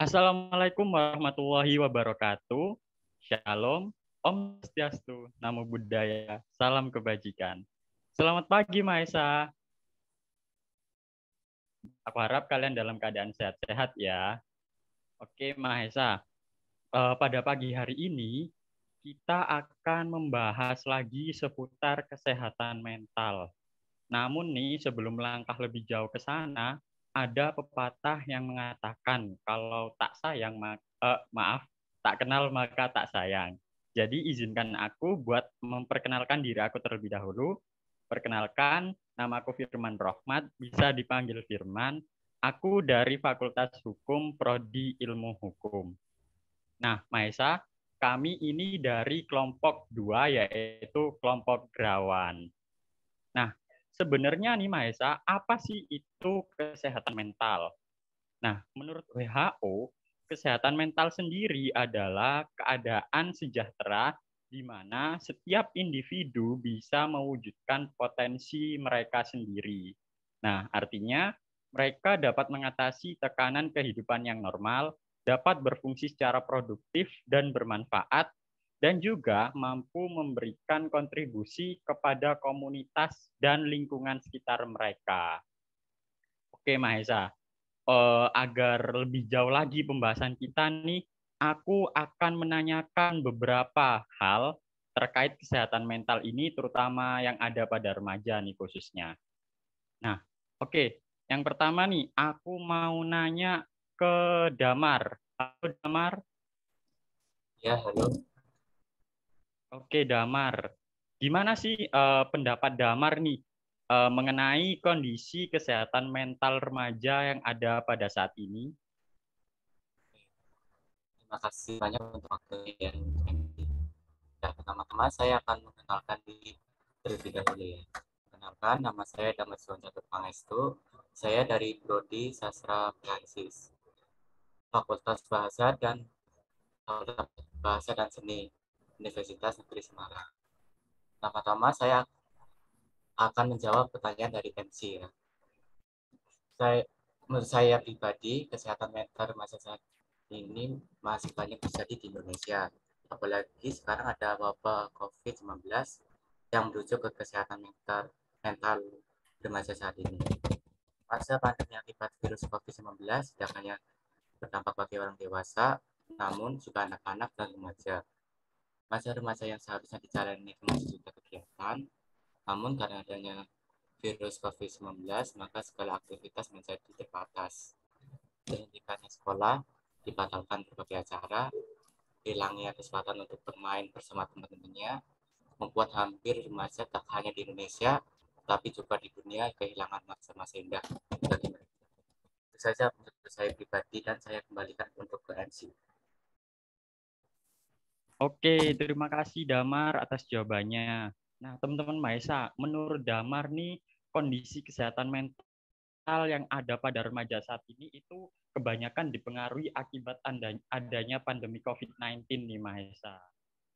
Assalamualaikum warahmatullahi wabarakatuh. Shalom, Om Swastiastu, Namo Buddhaya, salam kebajikan. Selamat pagi, Maesa. Aku harap kalian dalam keadaan sehat-sehat ya. Oke, Mahesa. Pada pagi hari ini, kita akan membahas lagi seputar kesehatan mental. Namun nih, sebelum melangkah lebih jauh ke sana, ada pepatah yang mengatakan kalau tak sayang, tak kenal maka tak sayang. Jadi izinkan aku buat memperkenalkan diri aku terlebih dahulu. Perkenalkan, nama aku Firman Rohmat, bisa dipanggil Firman. Aku dari Fakultas Hukum Prodi Ilmu Hukum. Nah, Maesa, kami ini dari kelompok 2, yaitu kelompok Derawan. Nah, sebenarnya nih Maesa, apa sih itu kesehatan mental? Nah, menurut WHO, kesehatan mental sendiri adalah keadaan sejahtera di mana setiap individu bisa mewujudkan potensi mereka sendiri. Nah, artinya mereka dapat mengatasi tekanan kehidupan yang normal, dapat berfungsi secara produktif dan bermanfaat, dan juga mampu memberikan kontribusi kepada komunitas dan lingkungan sekitar mereka. Oke, Mahesa. Agar lebih jauh lagi pembahasan kita nih, aku akan menanyakan beberapa hal terkait kesehatan mental ini, terutama yang ada pada remaja nih khususnya. Nah, oke. Yang pertama nih, aku mau nanya ke Damar. Halo, Damar. Ya, halo. Oke, Damar. Gimana sih pendapat Damar nih mengenai kondisi kesehatan mental remaja yang ada pada saat ini? Terima kasih banyak untuk waktunya. Ya, pertama-tama saya akan mengenalkan diri terlebih dahulu ya. Perkenalkan, nama saya Damar Catur Pangestu. Saya dari Prodi Sastra Prancis, Fakultas Bahasa dan Seni, Universitas Negeri Semarang. Pertama-tama saya akan menjawab pertanyaan dari MC ya. Menurut saya pribadi, kesehatan mental masa saat ini masih banyak terjadi di Indonesia. Apalagi sekarang ada wabah COVID-19 yang merujuk ke kesehatan mental remaja saat ini. Masa pandemi akibat virus COVID-19 tidak hanya berdampak bagi orang dewasa, namun juga anak-anak dan remaja. Masa remaja yang seharusnya dijalani dengan sejuta kegiatan, namun karena adanya virus COVID-19, maka segala aktivitas menjadi terbatas. Dihentikannya sekolah, dibatalkan berbagai acara, hilangnya kesempatan untuk bermain bersama teman-temannya, membuat hampir remaja tak hanya di Indonesia, tapi juga di dunia kehilangan masa-masa indah bagi mereka. Itu saja menurut saya pribadi dan saya kembalikan untuk ke MC. Oke, terima kasih Damar atas jawabannya. Nah, teman-teman Maesa, menurut Damar nih, kondisi kesehatan mental yang ada pada remaja saat ini itu kebanyakan dipengaruhi akibat adanya pandemi COVID-19 nih Maesa.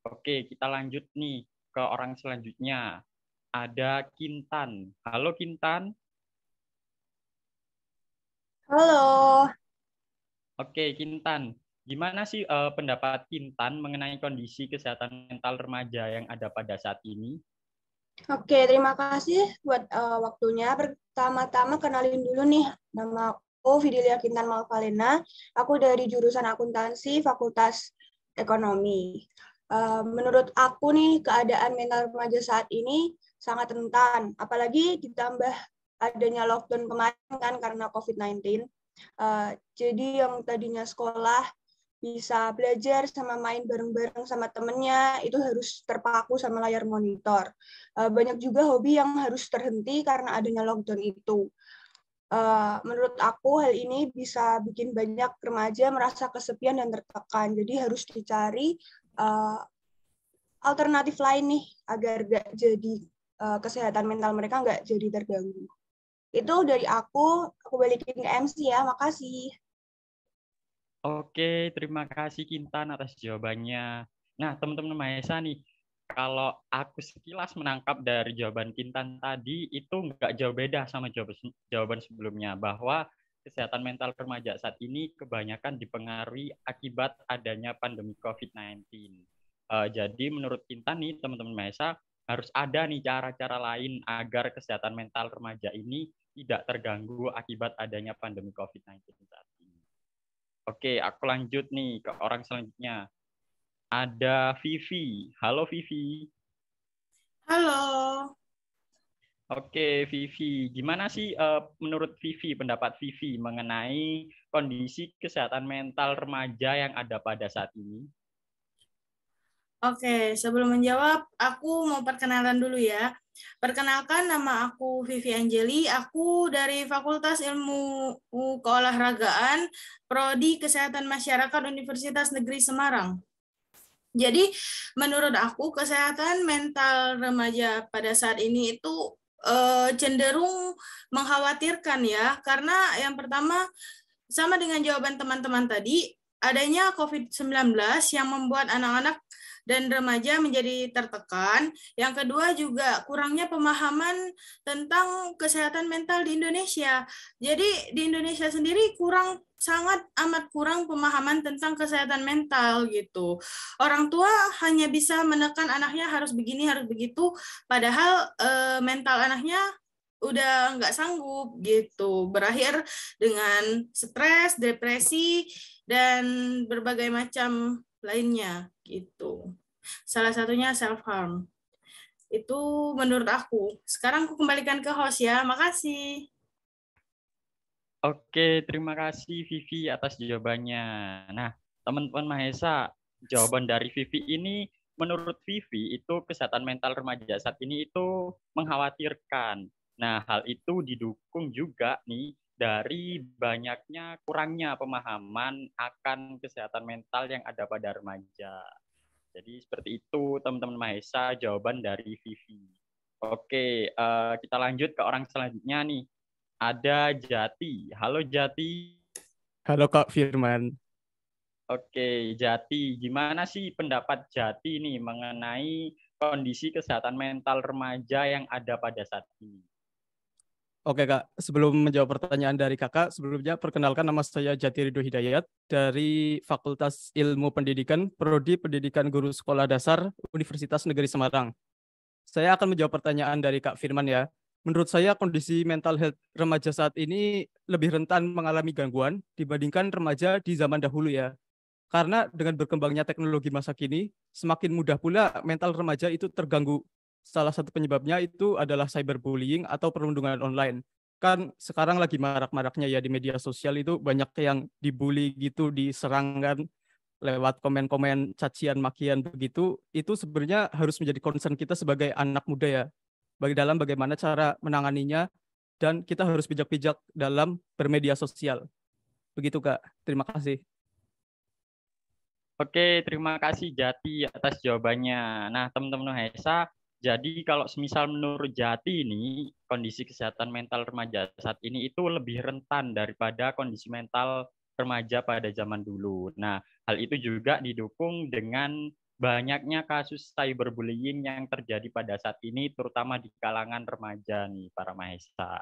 Oke, kita lanjut nih ke orang selanjutnya. Ada Kintan. Halo Kintan. Halo, Oke, Kintan. Gimana sih pendapat Kintan mengenai kondisi kesehatan mental remaja yang ada pada saat ini? oke, terima kasih buat waktunya. Pertama-tama kenalin dulu nih, nama aku Fidelia Kintan Malvalena. Aku dari jurusan akuntansi Fakultas Ekonomi. Menurut aku nih, keadaan mental remaja saat ini sangat rentan, apalagi ditambah adanya lockdown kemarin kan karena COVID-19. Jadi yang tadinya sekolah bisa belajar sama main bareng-bareng sama temennya, itu harus terpaku sama layar monitor. Banyak juga hobi yang harus terhenti karena adanya lockdown itu. Menurut aku hal ini bisa bikin banyak remaja merasa kesepian dan tertekan. Jadi harus dicari alternatif lain nih agar gak jadi kesehatan mental mereka nggak jadi terganggu. Itu dari aku balikin ke MC ya, makasih. Oke, terima kasih Kintan atas jawabannya. Nah, teman-teman Maesa nih, kalau aku sekilas menangkap dari jawaban Kintan tadi, itu nggak jauh beda sama jawaban sebelumnya, bahwa kesehatan mental remaja saat ini kebanyakan dipengaruhi akibat adanya pandemi COVID-19. Jadi menurut Intan nih, teman-teman Mahesa, harus ada nih cara-cara lain agar kesehatan mental remaja ini tidak terganggu akibat adanya pandemi COVID-19 saat ini. Oke, aku lanjut nih ke orang selanjutnya. Ada Vivi. Halo Vivi. Halo. Oke, Vivi. Gimana sih menurut Vivi, pendapat Vivi mengenai kondisi kesehatan mental remaja yang ada pada saat ini? Oke, sebelum menjawab, aku mau perkenalan dulu ya. Perkenalkan, nama aku Vivi Angeli. Aku dari Fakultas Ilmu Keolahragaan, Prodi Kesehatan Masyarakat Universitas Negeri Semarang. Jadi, menurut aku, kesehatan mental remaja pada saat ini itu cenderung mengkhawatirkan ya, karena yang pertama, sama dengan jawaban teman-teman tadi, adanya COVID-19 yang membuat anak-anak dan remaja menjadi tertekan. Yang kedua juga kurangnya pemahaman tentang kesehatan mental di Indonesia. Jadi di Indonesia sendiri sangat amat kurang pemahaman tentang kesehatan mental gitu. Orang tua hanya bisa menekan anaknya harus begini, harus begitu, padahal mental anaknya udah nggak sanggup gitu, berakhir dengan stres, depresi, dan berbagai macam lainnya gitu. Salah satunya self harm. Itu menurut aku. Sekarang aku kembalikan ke host ya. Makasih. Oke, terima kasih Vivi atas jawabannya. Nah, teman-teman Mahesa, jawaban dari Vivi ini menurut Vivi itu kesehatan mental remaja saat ini itu mengkhawatirkan. Nah, hal itu didukung juga nih dari banyaknya kurangnya pemahaman akan kesehatan mental yang ada pada remaja. Jadi seperti itu teman-teman Mahesa jawaban dari Vivi. Oke, kita lanjut ke orang selanjutnya nih. Ada Jati. Halo Jati. Halo Kak Firman. Oke, Jati. Gimana sih pendapat Jati nih mengenai kondisi kesehatan mental remaja yang ada pada saat ini? Oke Kak, sebelum menjawab pertanyaan dari Kakak, sebelumnya perkenalkan nama saya Jati Ridho Hidayat dari Fakultas Ilmu Pendidikan, Prodi Pendidikan Guru Sekolah Dasar, Universitas Negeri Semarang. Saya akan menjawab pertanyaan dari Kak Firman ya. Menurut saya kondisi mental health remaja saat ini lebih rentan mengalami gangguan dibandingkan remaja di zaman dahulu ya. Karena dengan berkembangnya teknologi masa kini, semakin mudah pula mental remaja itu terganggu. Salah satu penyebabnya itu adalah cyberbullying atau perundungan online. Kan sekarang lagi marak-maraknya ya di media sosial itu banyak yang dibully gitu, diserangkan lewat komen-komen cacian makian begitu. Itu sebenarnya harus menjadi concern kita sebagai anak muda ya. Bagi dalam bagaimana cara menanganinya dan kita harus bijak-bijak dalam bermedia sosial. Begitu Kak. Terima kasih. Oke, terima kasih Jati atas jawabannya. Nah, teman-teman Mahesa, jadi kalau semisal menurut Jati ini, kondisi kesehatan mental remaja saat ini itu lebih rentan daripada kondisi mental remaja pada zaman dulu. Nah, hal itu juga didukung dengan banyaknya kasus cyberbullying yang terjadi pada saat ini, terutama di kalangan remaja nih, para Mahesa.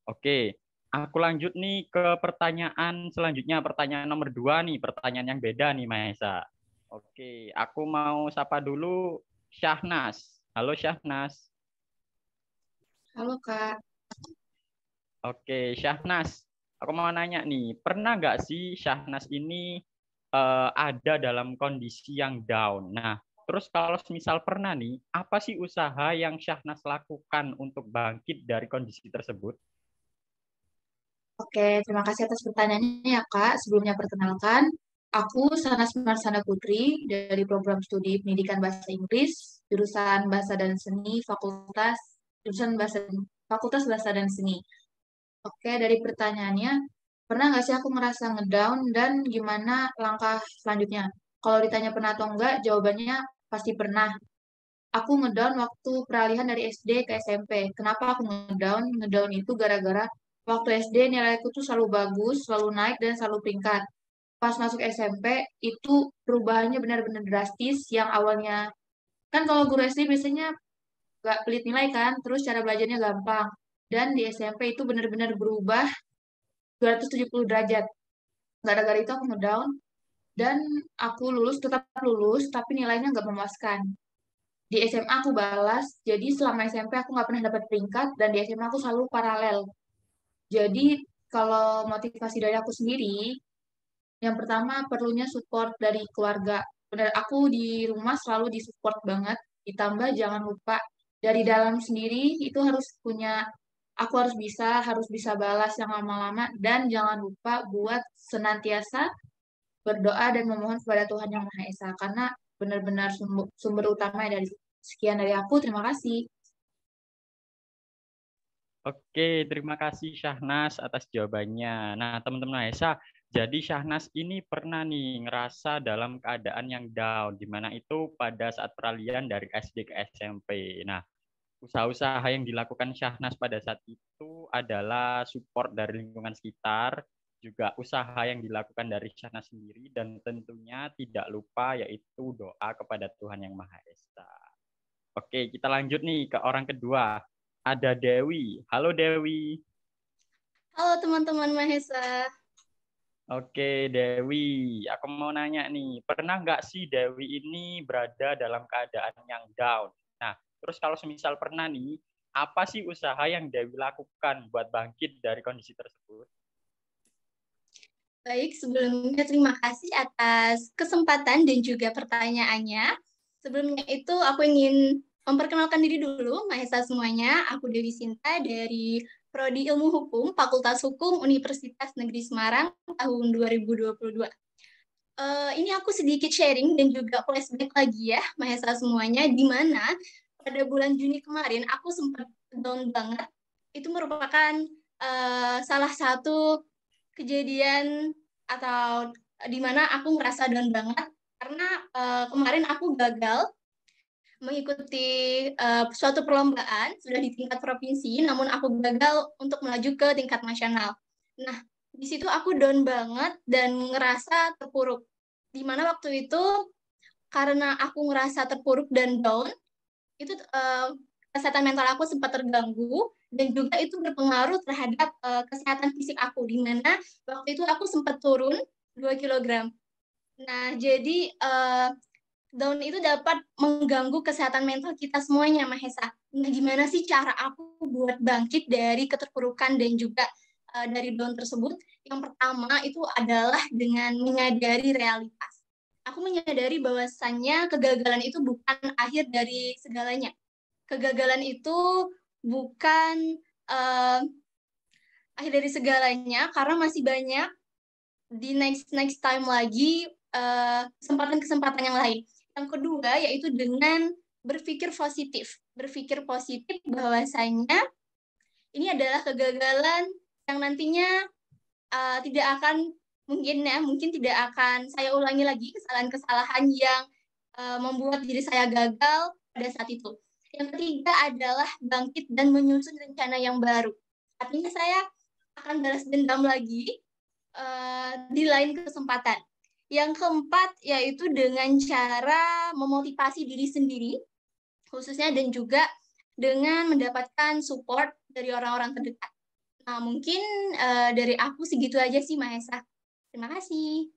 Oke, aku lanjut nih ke pertanyaan selanjutnya, pertanyaan nomor 2 nih, pertanyaan yang beda nih Mahesa. Oke, aku mau sapa dulu Syahnas. Halo Syahnas. Halo Kak. Oke, Syahnas. Aku mau nanya nih, pernah nggak sih Syahnas ini ada dalam kondisi yang down? Nah, terus kalau misal pernah nih, apa sih usaha yang Syahnas lakukan untuk bangkit dari kondisi tersebut? Oke, terima kasih atas pertanyaannya ya Kak. Sebelumnya perkenalkan, aku Sanas Marsana Putri dari program studi Pendidikan Bahasa Inggris, jurusan Bahasa dan Seni, Fakultas Bahasa dan Seni. Oke, dari pertanyaannya, pernah nggak sih aku ngerasa ngedown dan gimana langkah selanjutnya? Kalau ditanya pernah atau enggak, jawabannya pasti pernah. Aku ngedown waktu peralihan dari SD ke SMP. Kenapa aku ngedown? Ngedown itu gara-gara waktu SD nilaiku tuh selalu bagus, selalu naik, dan selalu peringkat. Pas masuk SMP, itu perubahannya benar-benar drastis, yang awalnya, kan kalau guru SD biasanya nggak pelit nilai kan, terus cara belajarnya gampang. Dan di SMP itu benar-benar berubah 270 derajat. Gara-gara itu aku ngedown dan aku tetap lulus, tapi nilainya nggak memuaskan. Di SMA aku balas, jadi selama SMP aku nggak pernah dapat peringkat, dan di SMA aku selalu paralel. Jadi kalau motivasi dari aku sendiri, yang pertama perlunya support dari keluarga. Benar, aku di rumah selalu disupport banget. Ditambah jangan lupa dari dalam sendiri itu aku harus bisa balas yang lama-lama, dan jangan lupa buat senantiasa berdoa dan memohon kepada Tuhan Yang Maha Esa, karena benar-benar sumber utama dari sekian dari aku. Terima kasih. Oke, terima kasih Syahnas atas jawabannya. Nah, teman-teman Mahesa, jadi Syahnas ini pernah nih ngerasa dalam keadaan yang down, di mana itu pada saat peralihan dari SD ke SMP. Nah, usaha-usaha yang dilakukan Syahnas pada saat itu adalah support dari lingkungan sekitar, juga usaha yang dilakukan dari Syahnas sendiri, dan tentunya tidak lupa yaitu doa kepada Tuhan Yang Maha Esa. Oke, kita lanjut nih ke orang kedua. Ada Dewi. Halo Dewi. Halo teman-teman Mahesa. Oke Dewi, aku mau nanya nih, pernah nggak sih Dewi ini berada dalam keadaan yang down? Nah, terus kalau semisal pernah nih, apa sih usaha yang Dewi lakukan buat bangkit dari kondisi tersebut? Baik, sebelumnya terima kasih atas kesempatan dan juga pertanyaannya. Sebelumnya itu aku ingin memperkenalkan diri dulu, Mahesa semuanya. Aku Dewi Sinta dari Prodi Ilmu Hukum, Fakultas Hukum Universitas Negeri Semarang tahun 2022. Ini aku sedikit sharing dan juga flashback lagi ya, Mahesa semuanya, di mana pada bulan Juni kemarin aku sempat down banget. Itu merupakan salah satu kejadian atau di mana aku ngerasa down banget karena kemarin aku gagal mengikuti suatu perlombaan sudah di tingkat provinsi, namun aku gagal untuk melaju ke tingkat nasional. Nah, di situ aku down banget dan ngerasa terpuruk. Di mana waktu itu karena aku ngerasa terpuruk dan down, itu kesehatan mental aku sempat terganggu dan juga itu berpengaruh terhadap kesehatan fisik aku, di mana waktu itu aku sempat turun 2 kg. Nah, jadi down itu dapat mengganggu kesehatan mental kita semuanya, Mahesa. Nah, gimana sih cara aku buat bangkit dari keterpurukan dan juga dari down tersebut? Yang pertama itu adalah dengan menyadari realitas. Aku menyadari bahwasannya kegagalan itu bukan akhir dari segalanya. Kegagalan itu bukan akhir dari segalanya, karena masih banyak di next time lagi kesempatan-kesempatan yang lain. Yang kedua yaitu dengan berpikir positif. Berpikir positif bahwasanya ini adalah kegagalan yang nantinya mungkin tidak akan saya ulangi lagi kesalahan-kesalahan yang membuat diri saya gagal pada saat itu. Yang ketiga adalah bangkit dan menyusun rencana yang baru. Artinya saya akan balas dendam lagi di lain kesempatan. Yang keempat yaitu dengan cara memotivasi diri sendiri, khususnya dan juga dengan mendapatkan support dari orang-orang terdekat. Nah, mungkin dari aku segitu aja sih, Mahesa. Terima kasih.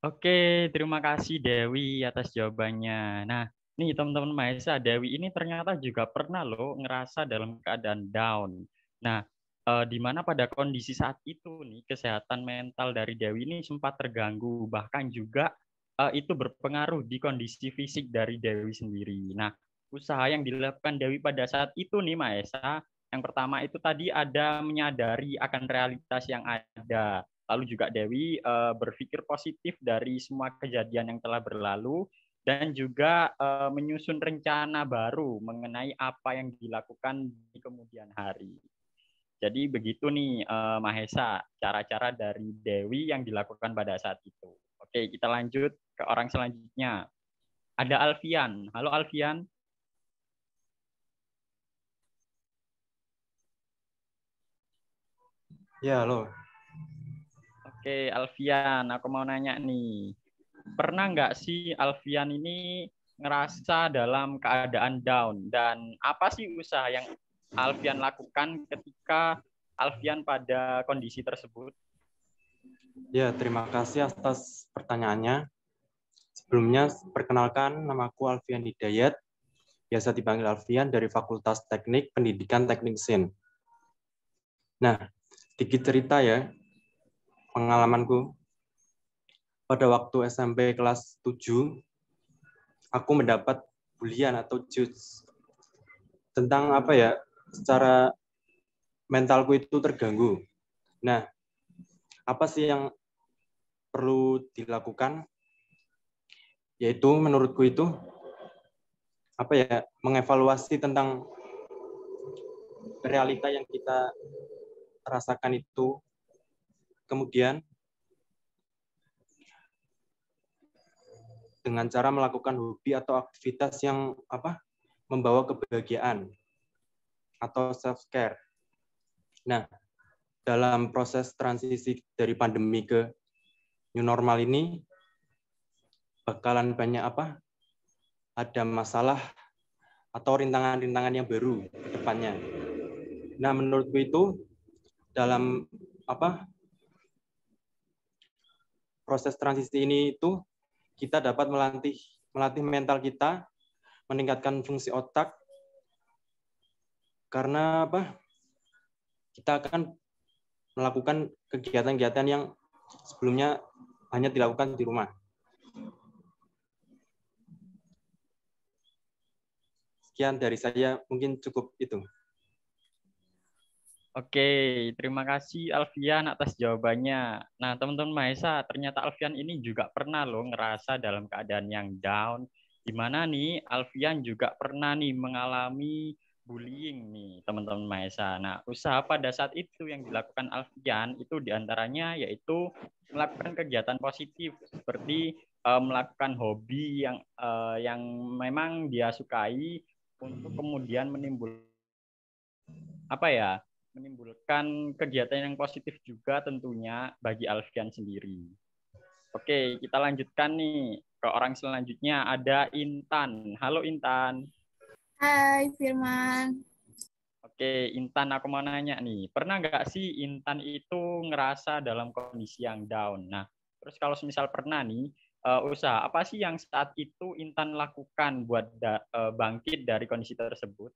Oke, terima kasih Dewi atas jawabannya. Nah, nih teman-teman Mahesa, Dewi ini ternyata juga pernah loh ngerasa dalam keadaan down. Nah, di mana pada kondisi saat itu nih kesehatan mental dari Dewi ini sempat terganggu, bahkan juga itu berpengaruh di kondisi fisik dari Dewi sendiri. Nah, usaha yang dilakukan Dewi pada saat itu nih Mahesa, yang pertama itu tadi ada menyadari akan realitas yang ada. Lalu juga Dewi berpikir positif dari semua kejadian yang telah berlalu, dan juga menyusun rencana baru mengenai apa yang dilakukan di kemudian hari. Jadi begitu nih Mahesa, cara-cara dari Dewi yang dilakukan pada saat itu. Oke, kita lanjut ke orang selanjutnya. Ada Alfian. Halo Alfian. Ya, halo. Oke, Alfian, aku mau nanya nih. Pernah nggak sih Alfian ini ngerasa dalam keadaan down? Dan apa sih usaha yang Alfian lakukan ketika Alfian pada kondisi tersebut? Ya, terima kasih atas pertanyaannya. Sebelumnya, perkenalkan, namaku Alfian Hidayat, biasa dipanggil Alfian dari Fakultas Teknik Pendidikan Teknik Mesin. Nah, sedikit cerita ya, pengalamanku. Pada waktu SMP kelas 7, aku mendapat bulian atau judge tentang apa ya, secara mentalku itu terganggu. Nah, apa sih yang perlu dilakukan? Yaitu menurutku itu apa ya, mengevaluasi tentang realita yang kita rasakan itu, kemudian dengan cara melakukan hobi atau aktivitas yang apa, membawa kebahagiaan atau self care. Nah, dalam proses transisi dari pandemi ke new normal ini bakalan banyak apa? Ada masalah atau rintangan-rintangan yang baru ke depannya. Nah, menurutku itu dalam apa? Proses transisi ini itu kita dapat melatih mental kita, meningkatkan fungsi otak, karena apa? Kita akan melakukan kegiatan-kegiatan yang sebelumnya hanya dilakukan di rumah. Sekian dari saya, mungkin cukup itu. Oke, terima kasih Alfian atas jawabannya. Nah, teman-teman Mahesa, ternyata Alfian ini juga pernah loh ngerasa dalam keadaan yang down, di mana nih Alfian juga pernah nih mengalami bullying nih, teman-teman Mahesa. Nah, usaha pada saat itu yang dilakukan Alfian itu diantaranya yaitu melakukan kegiatan positif seperti melakukan hobi yang memang dia sukai untuk kemudian menimbulkan kegiatan yang positif juga tentunya bagi Alfian sendiri. Oke, kita lanjutkan nih ke orang selanjutnya, ada Intan. Halo Intan. Hai Firman. Oke, Intan, aku mau nanya nih, pernah nggak sih Intan itu ngerasa dalam kondisi yang down? Nah, terus kalau misal pernah nih, usaha apa sih yang saat itu Intan lakukan buat bangkit dari kondisi tersebut?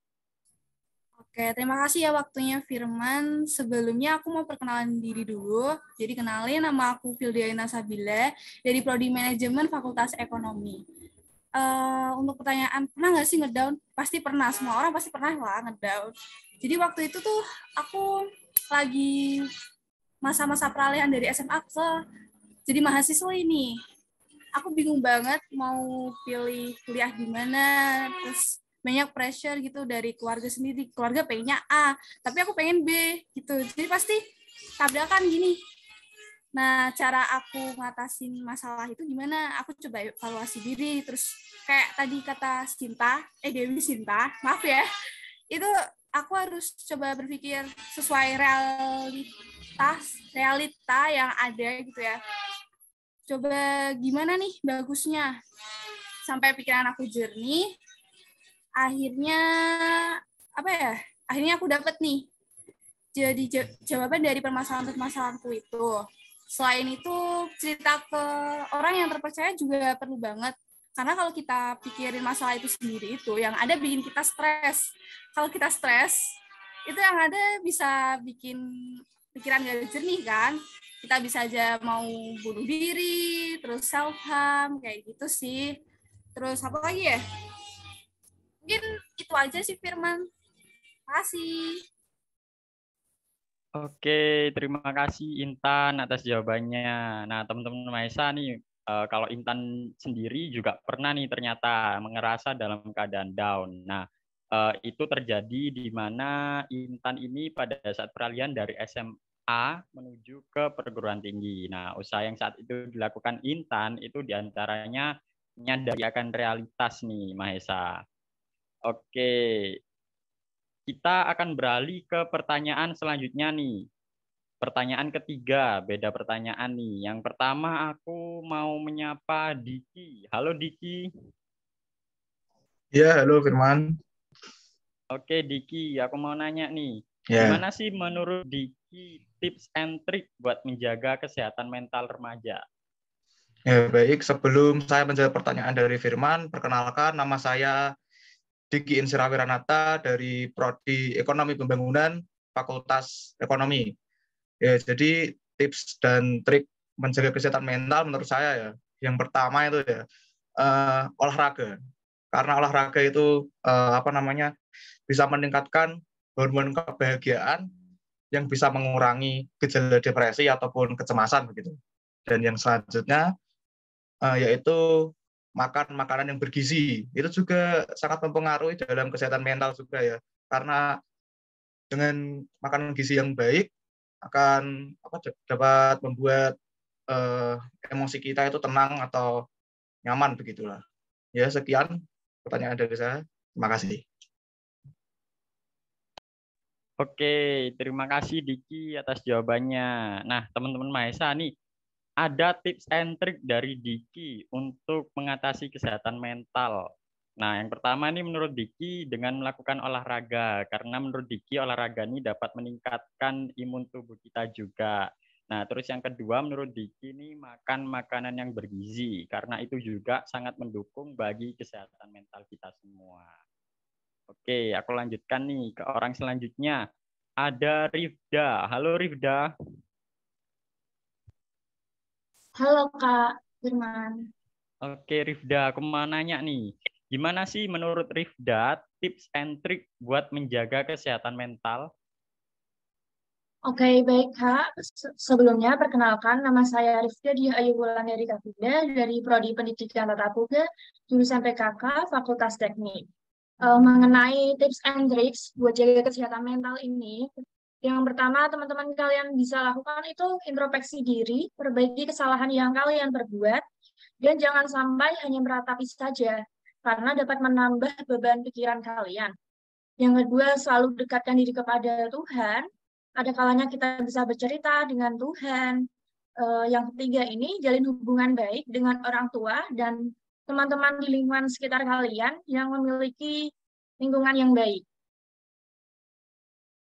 Oke, terima kasih ya waktunya Firman. Sebelumnya aku mau perkenalan diri dulu. Jadi kenalin, nama aku Fildiana Sabila dari Prodi Manajemen Fakultas Ekonomi. Untuk pertanyaan, pernah nggak sih ngedown? Pasti pernah, semua orang pasti pernah lah ngedown. Jadi waktu itu tuh aku lagi masa-masa peralihan dari SMA ke jadi mahasiswa ini. Aku bingung banget mau pilih kuliah di mana, terus banyak pressure gitu dari keluarga sendiri. Keluarga pengennya A, tapi aku pengen B gitu. Jadi pasti tabrakan gini. Nah, cara aku ngatasin masalah itu gimana? Aku coba evaluasi diri, terus kayak tadi kata Dewi Sinta, maaf ya, itu aku harus coba berpikir sesuai realita yang ada gitu ya. Coba gimana nih bagusnya, sampai pikiran aku jernih, akhirnya aku dapat nih jadi jawaban dari permasalahanku itu. Selain itu, cerita ke orang yang terpercaya juga perlu banget, karena kalau kita pikirin masalah itu sendiri itu yang ada bikin kita stres. Kalau kita stres itu yang ada bisa bikin pikiran gak jernih kan. Kita bisa aja mau bunuh diri, terus self harm kayak gitu sih. Terus apa lagi ya? Mungkin itu aja sih Firman. Makasih. Oke, terima kasih Intan atas jawabannya. Nah, teman-teman Maesa nih, kalau Intan sendiri juga pernah nih ternyata ngerasa dalam keadaan down. Nah, itu terjadi di mana Intan ini pada saat peralihan dari SMA menuju ke perguruan tinggi. Nah, usaha yang saat itu dilakukan Intan itu diantaranya menyadari akan realitas nih, Mahesa. Oke, kita akan beralih ke pertanyaan selanjutnya nih. Pertanyaan ketiga, beda pertanyaan nih. Yang pertama aku mau menyapa Diki. Halo Diki. Iya, halo Firman. Oke Diki, aku mau nanya nih. Ya. Gimana sih menurut Diki tips and trick buat menjaga kesehatan mental remaja? Ya, baik. Sebelum saya menjawab pertanyaan dari Firman, perkenalkan nama saya Diki Insira Wiranata dari Prodi Ekonomi Pembangunan Fakultas Ekonomi. Ya, jadi tips dan trik menjaga kesehatan mental menurut saya ya, yang pertama itu ya olahraga. Karena olahraga itu bisa meningkatkan hormon kebahagiaan yang bisa mengurangi gejala depresi ataupun kecemasan begitu. Dan yang selanjutnya yaitu makan makanan yang bergizi. Itu juga sangat mempengaruhi dalam kesehatan mental juga ya. Karena dengan makanan gizi yang baik akan dapat membuat emosi kita itu tenang atau nyaman begitulah. Ya, sekian pertanyaan dari saya. Terima kasih. Oke, terima kasih Diki atas jawabannya. Nah, teman-teman Mahesa nih, ada tips and trick dari Diki untuk mengatasi kesehatan mental. Nah, yang pertama nih menurut Diki dengan melakukan olahraga, karena menurut Diki olahraga ini dapat meningkatkan imun tubuh kita juga. Nah, terus yang kedua menurut Diki ini makan makanan yang bergizi, karena itu juga sangat mendukung bagi kesehatan mental kita semua. Oke, aku lanjutkan nih ke orang selanjutnya. Ada Rifda. Halo Rifda. Halo Kak Firman. Oke Rifda, aku mau nanya nih. Gimana sih menurut Rifda tips and trick buat menjaga kesehatan mental? Oke, baik Kak. Sebelumnya perkenalkan nama saya Rifda Diah Ayu Wulandari Kapinda dari Prodi Pendidikan Tata Boga, jurusan PKK, Fakultas Teknik. Mengenai tips and tricks buat jaga kesehatan mental ini, yang pertama teman-teman kalian bisa lakukan itu introspeksi diri, perbaiki kesalahan yang kalian perbuat, dan jangan sampai hanya meratapi saja, karena dapat menambah beban pikiran kalian. Yang kedua, selalu dekatkan diri kepada Tuhan. Ada kalanya kita bisa bercerita dengan Tuhan. Yang ketiga ini, jalin hubungan baik dengan orang tua dan teman-teman di lingkungan sekitar kalian yang memiliki lingkungan yang baik.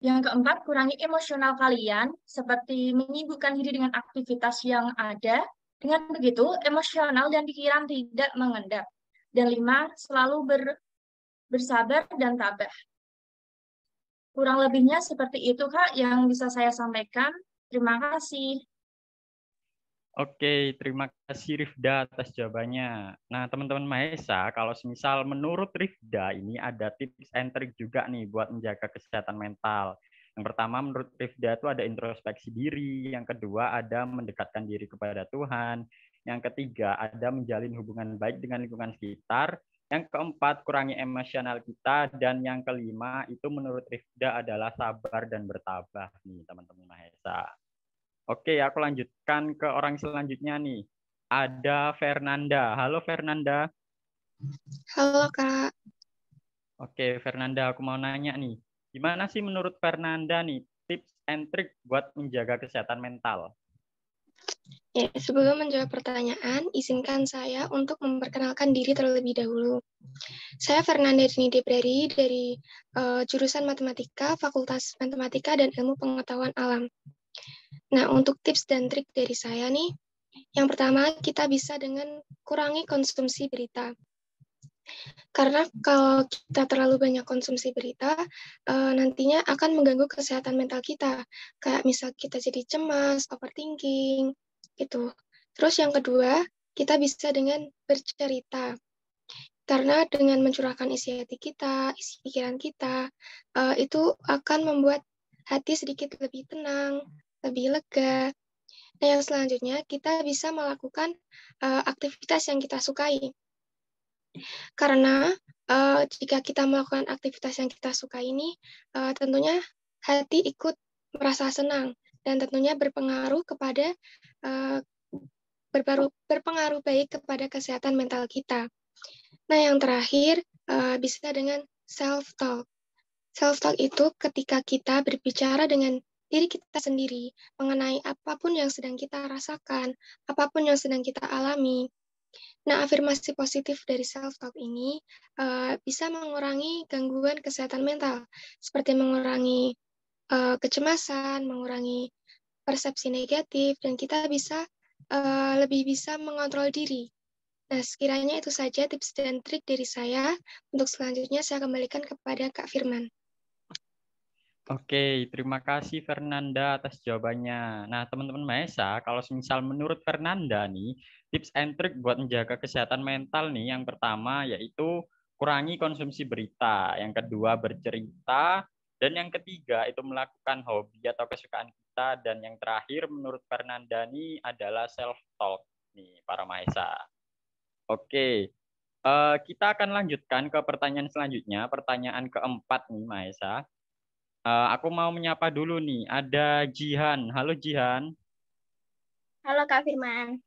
Yang keempat, kurangi emosional kalian, seperti menyibukkan diri dengan aktivitas yang ada. Dengan begitu, emosional dan pikiran tidak mengendap. Dan 5, selalu bersabar dan tabah. Kurang lebihnya seperti itu, Kak, yang bisa saya sampaikan. Terima kasih. Oke, terima kasih Rifda atas jawabannya. Nah, teman-teman Mahesa, kalau semisal menurut Rifda ini ada tips and trick juga nih buat menjaga kesehatan mental. Yang pertama menurut Rifda itu ada introspeksi diri, yang kedua ada mendekatkan diri kepada Tuhan, yang ketiga ada menjalin hubungan baik dengan lingkungan sekitar, yang keempat kurangi emosional kita, dan yang kelima itu menurut Rifda adalah sabar dan bertabah nih teman-teman Mahesa. Oke, aku lanjutkan ke orang selanjutnya nih. Ada Fernanda. Halo Fernanda. Halo Kak. Oke, Fernanda, aku mau nanya nih. Gimana sih menurut Fernanda nih tips and trick buat menjaga kesehatan mental? Ya, sebelum menjawab pertanyaan, izinkan saya untuk memperkenalkan diri terlebih dahulu. Saya Fernanda Dini Debrari dari jurusan Matematika, Fakultas Matematika dan Ilmu Pengetahuan Alam. Nah, untuk tips dan trik dari saya nih, yang pertama kita bisa dengan kurangi konsumsi berita. Karena kalau kita terlalu banyak konsumsi berita, nantinya akan mengganggu kesehatan mental kita. Kayak misal kita jadi cemas, overthinking, gitu. Terus yang kedua, kita bisa dengan bercerita. Karena dengan mencurahkan isi hati kita, isi pikiran kita, itu akan membuat hati sedikit lebih tenang, lebih lega. Nah, yang selanjutnya, kita bisa melakukan aktivitas yang kita sukai. Karena jika kita melakukan aktivitas yang kita suka ini, tentunya hati ikut merasa senang dan tentunya berpengaruh kepada berpengaruh baik kepada kesehatan mental kita. Nah, yang terakhir bisa dengan self-talk. Self-talk itu ketika kita berbicara dengan diri kita sendiri mengenai apapun yang sedang kita rasakan, apapun yang sedang kita alami. Nah, afirmasi positif dari self-talk ini bisa mengurangi gangguan kesehatan mental, seperti mengurangi kecemasan, mengurangi persepsi negatif, dan kita bisa lebih bisa mengontrol diri. Nah, sekiranya itu saja tips dan trik dari saya. Untuk selanjutnya saya kembalikan kepada Kak Firman. Oke, terima kasih Fernanda atas jawabannya. Nah, teman-teman Mahesa, kalau misal menurut Fernanda nih, tips and trick buat menjaga kesehatan mental nih, yang pertama yaitu kurangi konsumsi berita, yang kedua bercerita, dan yang ketiga itu melakukan hobi atau kesukaan kita, dan yang terakhir menurut Fernanda nih adalah self-talk nih, para Mahesa. Oke, kita akan lanjutkan ke pertanyaan selanjutnya, pertanyaan keempat nih Mahesa. Aku mau menyapa dulu nih. Ada Jihan. Halo Jihan. Halo Kak Firman.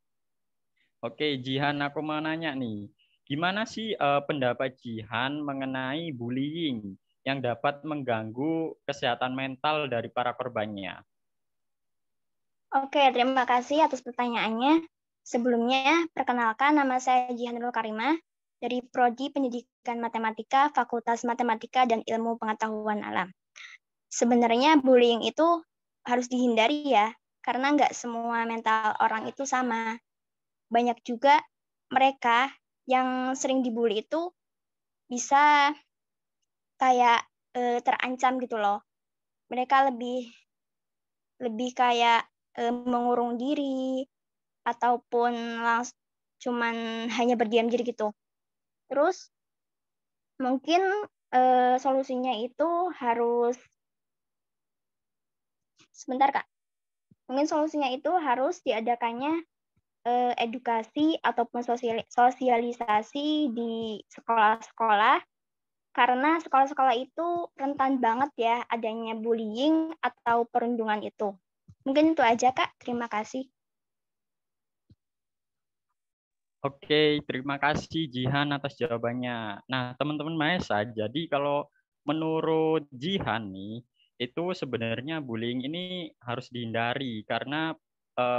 Oke, Jihan, aku mau nanya nih. Gimana sih pendapat Jihan mengenai bullying yang dapat mengganggu kesehatan mental dari para korbannya? Oke, terima kasih atas pertanyaannya. Sebelumnya, perkenalkan nama saya Jihan Nurul Karimah dari Prodi Pendidikan Matematika, Fakultas Matematika dan Ilmu Pengetahuan Alam. Sebenarnya bullying itu harus dihindari ya, karena nggak semua mental orang itu sama. Banyak juga mereka yang sering dibully itu bisa kayak terancam gitu loh. Mereka lebih kayak mengurung diri ataupun cuman hanya berdiam diri gitu. Terus mungkin solusinya itu harus sebentar Kak. Mungkin solusinya itu harus diadakannya edukasi ataupun sosialisasi di sekolah-sekolah, karena sekolah-sekolah itu rentan banget ya adanya bullying atau perundungan itu. Mungkin itu aja Kak, terima kasih. Oke, terima kasih Jihan atas jawabannya. Nah, teman-teman Mahesa, jadi kalau menurut Jihan nih, itu sebenarnya bullying ini harus dihindari karena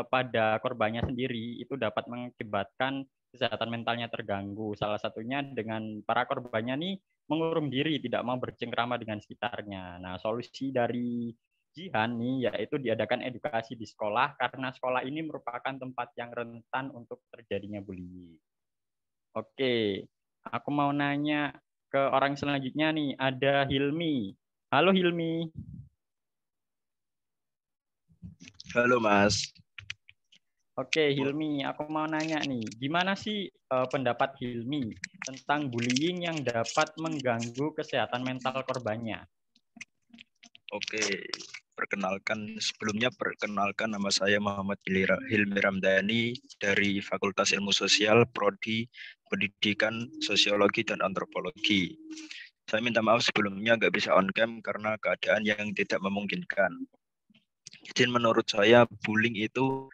pada korbannya sendiri itu dapat mengakibatkan kesehatan mentalnya terganggu. Salah satunya dengan para korbannya nih mengurung diri, tidak mau bercengkrama dengan sekitarnya. Nah, solusi dari Jihan nih yaitu diadakan edukasi di sekolah karena sekolah ini merupakan tempat yang rentan untuk terjadinya bullying. Oke, aku mau nanya ke orang selanjutnya nih, ada Hilmi. Halo Hilmi. Halo Mas. Oke, Hilmi, aku mau nanya nih, gimana sih pendapat Hilmi tentang bullying yang dapat mengganggu kesehatan mental korbannya? Oke, perkenalkan nama saya Muhammad Hilmi Ramdhani dari Fakultas Ilmu Sosial, Prodi Pendidikan Sosiologi dan Antropologi. Saya minta maaf sebelumnya nggak bisa on cam karena keadaan yang tidak memungkinkan. Jadi menurut saya bullying itu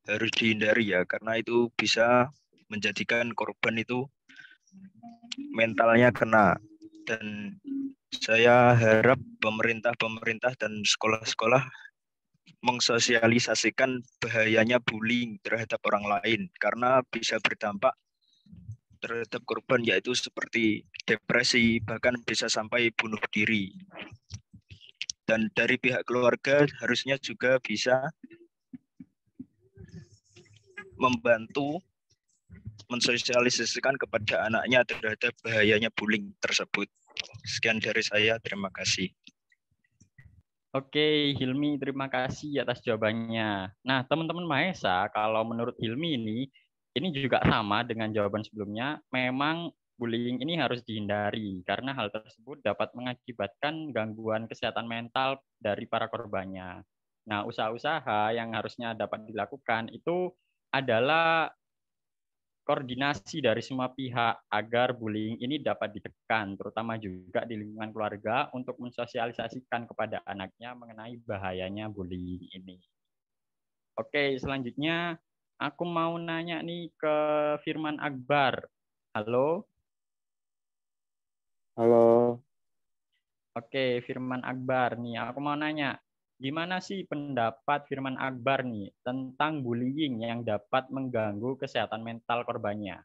harus dihindari ya, karena itu bisa menjadikan korban itu mentalnya kena. Dan saya harap pemerintah dan sekolah-sekolah mengsosialisasikan bahayanya bullying terhadap orang lain karena bisa berdampak terhadap korban, yaitu seperti depresi, bahkan bisa sampai bunuh diri. Dan dari pihak keluarga harusnya juga bisa membantu mensosialisasikan kepada anaknya terhadap bahayanya bullying tersebut. Sekian dari saya, terima kasih. Oke, Hilmi, terima kasih atas jawabannya. Nah, teman-teman Mahesa, kalau menurut Hilmi ini juga sama dengan jawaban sebelumnya, memang bullying ini harus dihindari karena hal tersebut dapat mengakibatkan gangguan kesehatan mental dari para korbannya. Nah, usaha-usaha yang harusnya dapat dilakukan itu adalah koordinasi dari semua pihak agar bullying ini dapat ditekan, terutama juga di lingkungan keluarga untuk mensosialisasikan kepada anaknya mengenai bahayanya bullying ini. Oke, selanjutnya aku mau nanya nih ke Firman Akbar. Halo? Halo. Oke, Firman Akbar nih, aku mau nanya, gimana sih pendapat Firman Akbar nih tentang bullying yang dapat mengganggu kesehatan mental korbannya?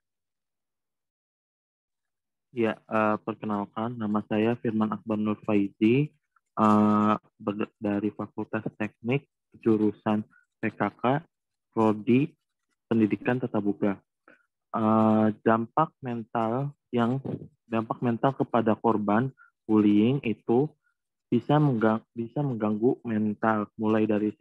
Ya, perkenalkan nama saya Firman Akbar Nur Faizi dari Fakultas Teknik, jurusan PKK, Prodi Pendidikan Tatap Muka. Dampak mental kepada korban bullying itu bisa mengganggu mental, mulai dari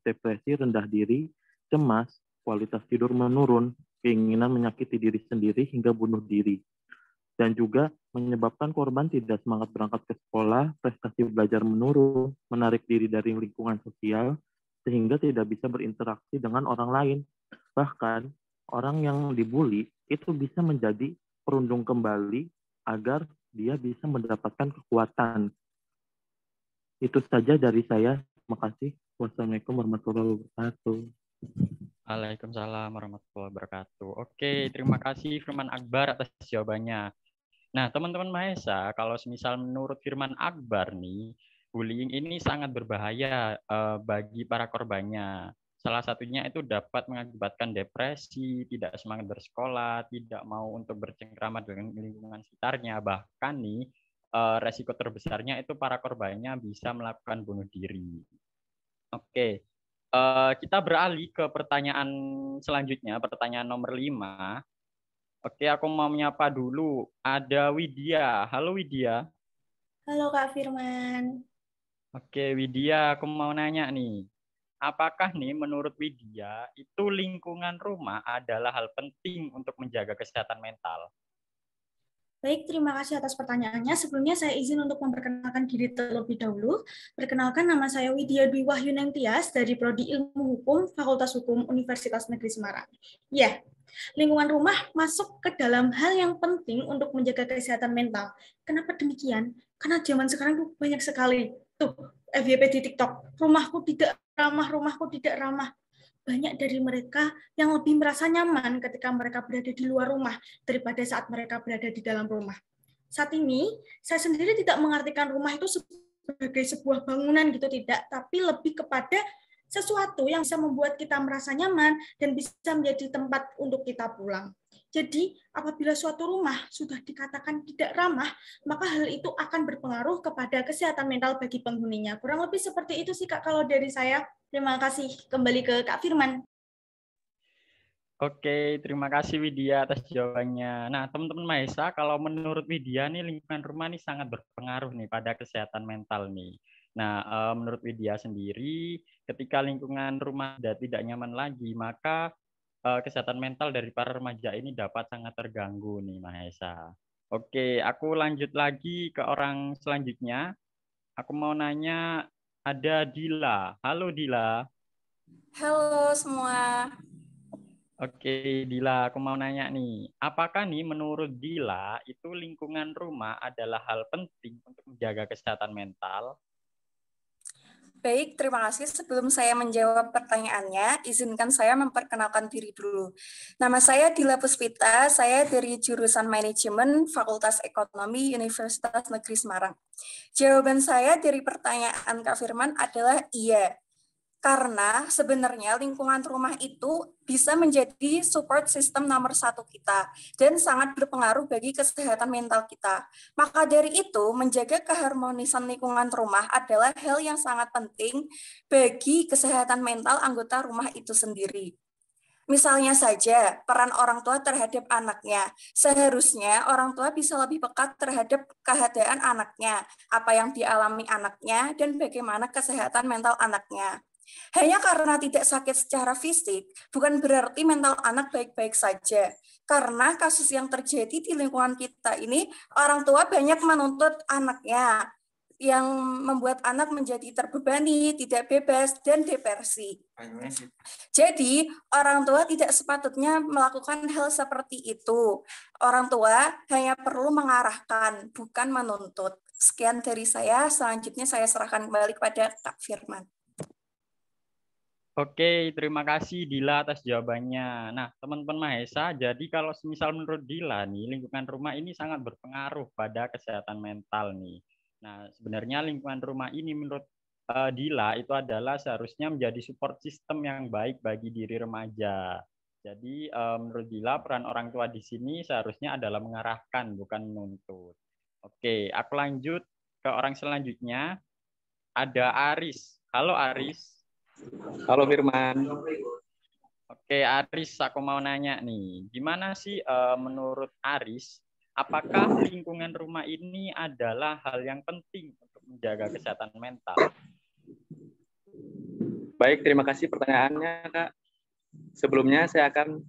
depresi, rendah diri, cemas, kualitas tidur menurun, keinginan menyakiti diri sendiri hingga bunuh diri. Dan juga menyebabkan korban tidak semangat berangkat ke sekolah, prestasi belajar menurun, menarik diri dari lingkungan sosial, sehingga tidak bisa berinteraksi dengan orang lain. Bahkan, orang yang dibully itu bisa menjadi perundung kembali agar dia bisa mendapatkan kekuatan. Itu saja dari saya. Terima kasih. Wassalamualaikum warahmatullahi wabarakatuh. Waalaikumsalam warahmatullahi wabarakatuh. Oke, terima kasih Firman Akbar atas jawabannya. Nah, teman-teman Mahesa, kalau semisal menurut Firman Akbar nih, bullying ini sangat berbahaya bagi para korbannya. Salah satunya itu dapat mengakibatkan depresi, tidak semangat bersekolah, tidak mau untuk bercengkrama dengan lingkungan sekitarnya, bahkan nih resiko terbesarnya itu para korbannya bisa melakukan bunuh diri. Oke, kita beralih ke pertanyaan selanjutnya, pertanyaan nomor 5. Oke, aku mau menyapa dulu. Ada Widya. Halo Widya. Halo Kak Firman. Oke, Widya, aku mau nanya nih. Apakah nih menurut Widya itu lingkungan rumah adalah hal penting untuk menjaga kesehatan mental? Baik, terima kasih atas pertanyaannya. Sebelumnya saya izin untuk memperkenalkan diri terlebih dahulu. Perkenalkan, nama saya Widya Dwi Wahyunengtias dari Prodi Ilmu Hukum Fakultas Hukum Universitas Negeri Semarang. Ya, lingkungan rumah masuk ke dalam hal yang penting untuk menjaga kesehatan mental. Kenapa demikian? Karena zaman sekarang tuh banyak sekali tuh FYP di TikTok. Rumahku tidak ramah. Banyak dari mereka yang lebih merasa nyaman ketika mereka berada di luar rumah daripada saat mereka berada di dalam rumah. Saat ini, saya sendiri tidak mengartikan rumah itu sebagai sebuah bangunan gitu, tidak, tapi lebih kepada sesuatu yang bisa membuat kita merasa nyaman dan bisa menjadi tempat untuk kita pulang. Jadi, apabila suatu rumah sudah dikatakan tidak ramah, maka hal itu akan berpengaruh kepada kesehatan mental bagi penghuninya. Kurang lebih seperti itu sih, Kak, kalau dari saya. Terima kasih. Kembali ke Kak Firman. Oke, terima kasih Widya atas jawabannya. Nah, teman-teman Mahesa, kalau menurut Widya nih lingkungan rumah nih sangat berpengaruh nih pada kesehatan mental nih. Nah, menurut Widya sendiri, ketika lingkungan rumah sudah tidak nyaman lagi, maka kesehatan mental dari para remaja ini dapat sangat terganggu nih Mahesa. Oke, aku lanjut lagi ke orang selanjutnya. Aku mau nanya, ada Dila. Halo Dila. Halo semua. Oke, Dila, aku mau nanya nih, apakah nih menurut Dila itu lingkungan rumah adalah hal penting untuk menjaga kesehatan mental? Baik, terima kasih. Sebelum saya menjawab pertanyaannya, izinkan saya memperkenalkan diri dulu. Nama saya Dila Puspita, saya dari jurusan Manajemen Fakultas Ekonomi Universitas Negeri Semarang. Jawaban saya dari pertanyaan Kak Firman adalah iya. Karena sebenarnya lingkungan rumah itu bisa menjadi support system nomor 1 kita dan sangat berpengaruh bagi kesehatan mental kita. Maka dari itu, menjaga keharmonisan lingkungan rumah adalah hal yang sangat penting bagi kesehatan mental anggota rumah itu sendiri. Misalnya saja, peran orang tua terhadap anaknya. Seharusnya orang tua bisa lebih peka terhadap keadaan anaknya, apa yang dialami anaknya, dan bagaimana kesehatan mental anaknya. Hanya karena tidak sakit secara fisik, bukan berarti mental anak baik-baik saja. Karena kasus yang terjadi di lingkungan kita ini, orang tua banyak menuntut anaknya, yang membuat anak menjadi terbebani, tidak bebas, dan depresi. Jadi, orang tua tidak sepatutnya melakukan hal seperti itu. Orang tua hanya perlu mengarahkan, bukan menuntut. Sekian dari saya, selanjutnya saya serahkan kembali kepada Kak Firman. Oke, terima kasih Dila atas jawabannya. Nah, teman-teman Mahesa, jadi kalau misal menurut Dila nih, lingkungan rumah ini sangat berpengaruh pada kesehatan mental nih. Nah, sebenarnya lingkungan rumah ini menurut Dila itu adalah seharusnya menjadi support system yang baik bagi diri remaja. Jadi menurut Dila peran orang tua di sini seharusnya adalah mengarahkan bukan menuntut. Oke, aku lanjut ke orang selanjutnya. Ada Aris. Halo Aris. Halo Firman. Oke, Aris, aku mau nanya nih, gimana sih menurut Aris, apakah lingkungan rumah ini adalah hal yang penting untuk menjaga kesehatan mental? Baik, terima kasih pertanyaannya, Kak. Sebelumnya saya akan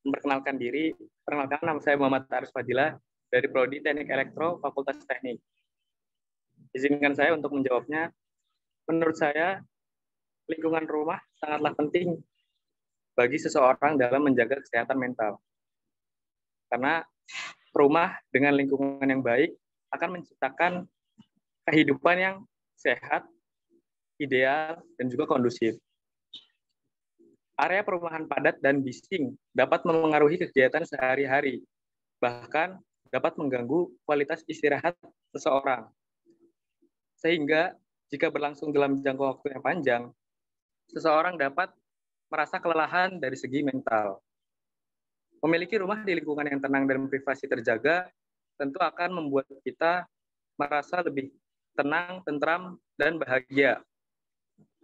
memperkenalkan diri. Perkenalkan, nama saya Muhammad Aris Fadilah dari Prodi Teknik Elektro Fakultas Teknik. Izinkan saya untuk menjawabnya. Menurut saya, lingkungan rumah sangatlah penting bagi seseorang dalam menjaga kesehatan mental. Karena rumah dengan lingkungan yang baik akan menciptakan kehidupan yang sehat, ideal, dan juga kondusif. Area perumahan padat dan bising dapat memengaruhi kegiatan sehari-hari, bahkan dapat mengganggu kualitas istirahat seseorang. Sehingga jika berlangsung dalam jangka waktu yang panjang, seseorang dapat merasa kelelahan dari segi mental. Memiliki rumah di lingkungan yang tenang dan privasi terjaga tentu akan membuat kita merasa lebih tenang, tentram, dan bahagia.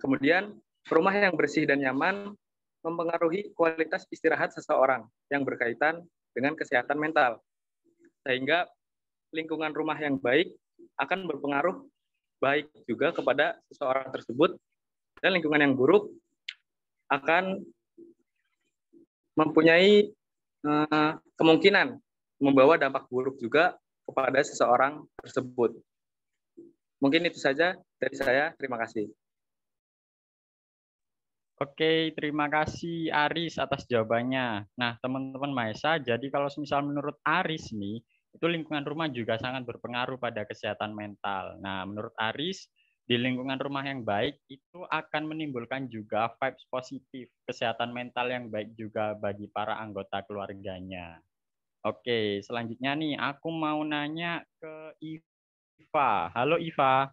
Kemudian, rumah yang bersih dan nyaman mempengaruhi kualitas istirahat seseorang yang berkaitan dengan kesehatan mental. Sehingga lingkungan rumah yang baik akan berpengaruh baik juga kepada seseorang tersebut, dan lingkungan yang buruk akan mempunyai kemungkinan membawa dampak buruk juga kepada seseorang tersebut. Mungkin itu saja dari saya. Terima kasih. Oke, terima kasih Aris atas jawabannya. Nah, teman-teman Mahesa, jadi kalau misal menurut Aris nih, itu lingkungan rumah juga sangat berpengaruh pada kesehatan mental. Nah, menurut Aris, di lingkungan rumah yang baik itu akan menimbulkan juga vibes positif, kesehatan mental yang baik juga bagi para anggota keluarganya. Oke, selanjutnya nih, aku mau nanya ke Iva. Halo Iva.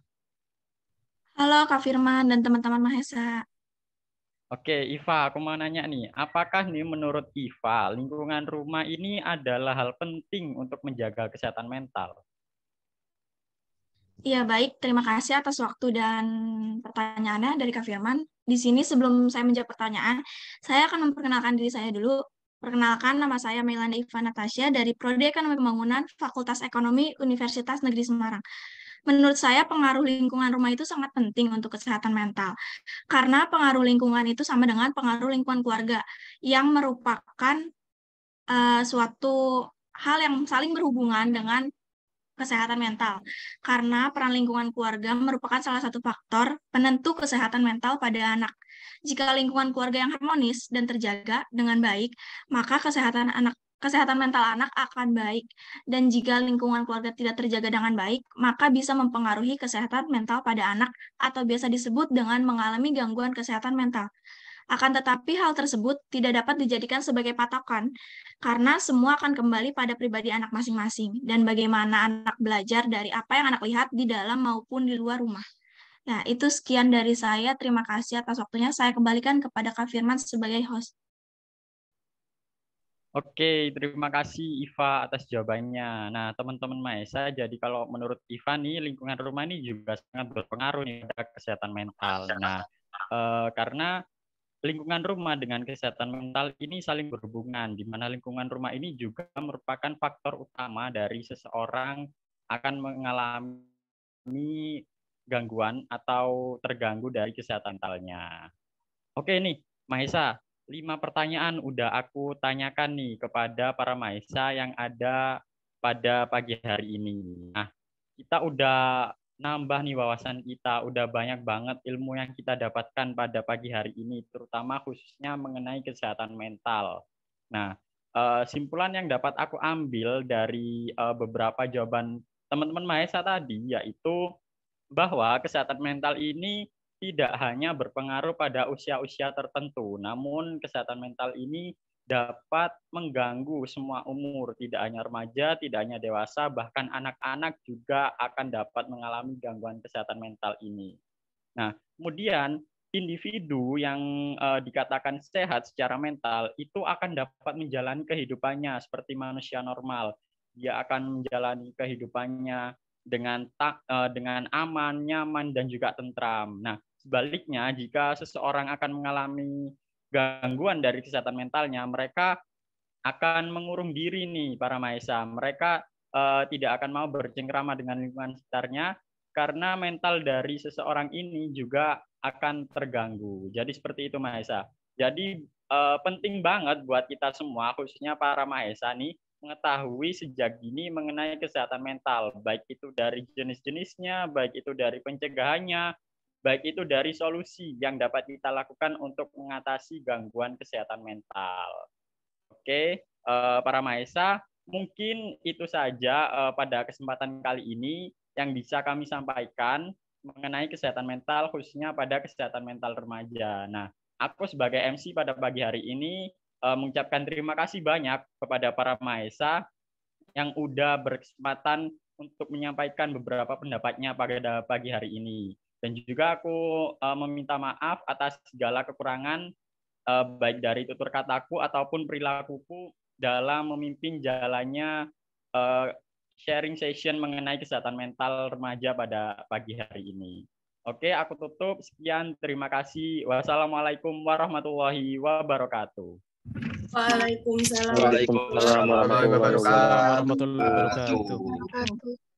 Halo Kak Firman dan teman-teman Mahesa. Oke, Iva, aku mau nanya nih, apakah nih menurut Iva, lingkungan rumah ini adalah hal penting untuk menjaga kesehatan mental? Iya, baik. Terima kasih atas waktu dan pertanyaannya dari Kak Firman. Di sini sebelum saya menjawab pertanyaan, saya akan memperkenalkan diri saya dulu. Perkenalkan, nama saya Melanda Iva Natasha dari Prodi Ekonomi Pembangunan Fakultas Ekonomi Universitas Negeri Semarang. Menurut saya, pengaruh lingkungan rumah itu sangat penting untuk kesehatan mental. Karena pengaruh lingkungan itu sama dengan pengaruh lingkungan keluarga, yang merupakan suatu hal yang saling berhubungan dengan kesehatan mental. Karena peran lingkungan keluarga merupakan salah satu faktor penentu kesehatan mental pada anak. Jika lingkungan keluarga yang harmonis dan terjaga dengan baik, maka kesehatan mental anak akan baik. Dan jika lingkungan keluarga tidak terjaga dengan baik, maka bisa mempengaruhi kesehatan mental pada anak atau biasa disebut dengan mengalami gangguan kesehatan mental. Akan tetapi hal tersebut tidak dapat dijadikan sebagai patokan, karena semua akan kembali pada pribadi anak masing-masing, dan bagaimana anak belajar dari apa yang anak lihat di dalam maupun di luar rumah. Nah, itu sekian dari saya. Terima kasih atas waktunya. Saya kembalikan kepada Kak Firman sebagai host. Oke, terima kasih Iva atas jawabannya. Nah, teman-teman Mahesa, jadi kalau menurut Iva nih, lingkungan rumah ini juga sangat berpengaruh nih pada kesehatan mental. Nah, karena lingkungan rumah dengan kesehatan mental ini saling berhubungan, di mana lingkungan rumah ini juga merupakan faktor utama dari seseorang akan mengalami gangguan atau terganggu dari kesehatan mentalnya. Oke nih, Mahesa, 5 pertanyaan udah aku tanyakan nih kepada para Mahesa yang ada pada pagi hari ini. Nah, kita udah nambah nih wawasan kita, udah banyak banget ilmu yang kita dapatkan pada pagi hari ini, terutama khususnya mengenai kesehatan mental. Nah, simpulan yang dapat aku ambil dari beberapa jawaban teman-teman Mahesa tadi, yaitu bahwa kesehatan mental ini tidak hanya berpengaruh pada usia-usia tertentu, namun kesehatan mental ini dapat mengganggu semua umur, tidak hanya remaja, tidak hanya dewasa, bahkan anak-anak juga akan dapat mengalami gangguan kesehatan mental ini. Nah, kemudian individu yang dikatakan sehat secara mental itu akan dapat menjalani kehidupannya seperti manusia normal. Dia akan menjalani kehidupannya dengan aman, nyaman, dan juga tentram. Nah, sebaliknya jika seseorang akan mengalami gangguan dari kesehatan mentalnya, mereka akan mengurung diri nih para mahasiswa. Mereka tidak akan mau bercengkrama dengan lingkungan sekitarnya karena mental dari seseorang ini juga akan terganggu. Jadi seperti itu mahasiswa. Jadi penting banget buat kita semua, khususnya para mahasiswa nih, mengetahui sejak dini mengenai kesehatan mental, baik itu dari jenis-jenisnya, baik itu dari pencegahannya, baik itu dari solusi yang dapat kita lakukan untuk mengatasi gangguan kesehatan mental. Oke, para mahasiswa, mungkin itu saja pada kesempatan kali ini yang bisa kami sampaikan mengenai kesehatan mental, khususnya pada kesehatan mental remaja. Nah, aku sebagai MC pada pagi hari ini mengucapkan terima kasih banyak kepada para mahasiswa yang udah berkesempatan untuk menyampaikan beberapa pendapatnya pada pagi hari ini. Dan juga aku meminta maaf atas segala kekurangan baik dari tutur kataku ataupun perilakuku dalam memimpin jalannya sharing session mengenai kesehatan mental remaja pada pagi hari ini. Oke, aku tutup. Sekian, terima kasih. Wassalamualaikum warahmatullahi wabarakatuh. Waalaikumsalam. Waalaikumsalam warahmatullahi wabarakatuh.